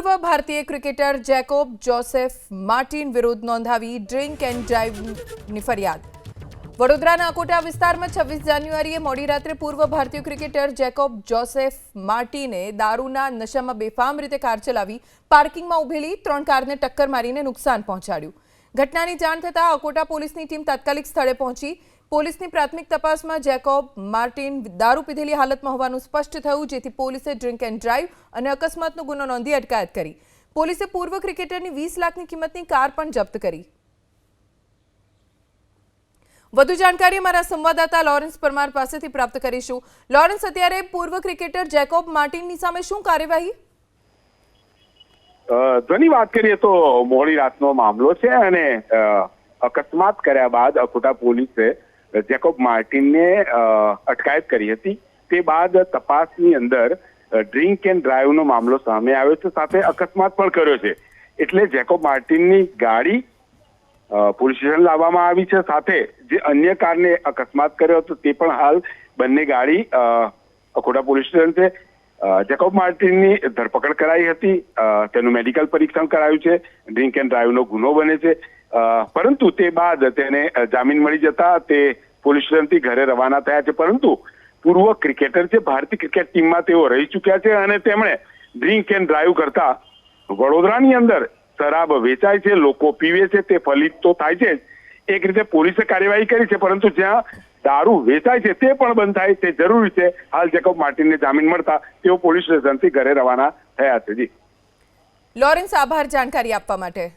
પૂર્વ ભારતીય cricketer Jacob Joseph Martin વિરુદ્ધ નોંધાવી ડ્રિંક એન્ડ ડ્રાઈવની ફરિયાદ। વડોદરાના અકોટા વિસ્તારમાં 26 જાન્યુઆરીએ મોડી રાત્રે પૂર્વ ભારતીય ક્રિકેટર જેકોબ જોસેફ માર્ટિને દારૂના નશામાં બેફામ રીતે કાર ચલાવી પાર્કિંગમાં ઉભેલી 3 કારને ટક્કર મારીને નુકસાન પહોંચાડ્યું। ઘટનાની જાણ થતાં અકોટા પોલીસની ટીમ તાત્કાલિક સ્થળે પહોંચી। પોલીસની પ્રાથમિક તપાસમાં જેકોબ માર્ટિન દારૂ પીધેલી હાલતમાં હોવાનું સ્પષ્ટ થયું, જેથી પોલીસે ડ્રિંક એન્ડ ડ્રાઈવ અને અકસ્માતનો ગુનો નોંધી અટકાયત કરી। પોલીસે પૂર્વ ક્રિકેટરની 20 લાખની કિંમતની કાર પણ જપ્ત કરી। વધુ જાણકારી અમારા સંવાદદાતા લોરેન્સ પરમાર પાસેથી પ્રાપ્ત કરીશું। લોરેન્સ, અત્યારે પૂર્વ ક્રિકેટર જેકોબ માર્ટિનની સામે શું કાર્યવાહી? ઘણી વાત કરીએ તો મોડી રાતનો મામલો છે અને અકસ્માત કર્યા બાદ અકોટા પોલીસે જેકોબ માર્ટિનને અટકાયત કરી હતી। તે બાદ તપાસની અંદર ડ્રિંક એન્ડ ડ્રાઈવનો મામલો સામે આવ્યો છે, સાથે અકસ્માત પણ કર્યો છે। એટલે જેકોબ માર્ટિનની ગાડી પોલીસ સ્ટેશન લાવવામાં આવી છે, સાથે જે અન્ય કારને અકસ્માત કર્યો હતો તે પણ હાલ બંને ગાડી અકોટા પોલીસ સ્ટેશન છે। જેકોબ માર્ટિનની ધરપકડ કરાઈ હતી, તેનું મેડિકલ પરીક્ષણ કરાયું છે। ડ્રિંક એન્ડ ડ્રાઈવનો ગુનો બને છે, પરંતુ તે બાદ તેને જામીન મળી જતા તે પોલીસ સ્ટેશનથી ઘરે રવાના થયા છે। પરંતુ પૂર્વ ક્રિકેટર છે, ભારતીય ક્રિકેટ ટીમમાં તેઓ રહી ચૂક્યા છે અને તેમણે ડ્રિંક એન્ડ ડ્રાઈવ કરતા વડોદરાની અંદર શરાબ વેચાય છે, લોકો પીવે છે, તે ફલિત તો થાય છે જ। એક રીતે પોલીસે કાર્યવાહી કરી છે, પરંતુ જ્યાં દારૂ વેચાય છે તે પણ બંધ થાય તે જરૂરી છે। હાલ જેકોબ માર્ટિનને જામીન મળતા તેઓ પોલીસ સ્ટેશનથી ઘરે રવાના થયા છે। જી લોરેન્સ, આભાર જાણકારી આપવા માટે।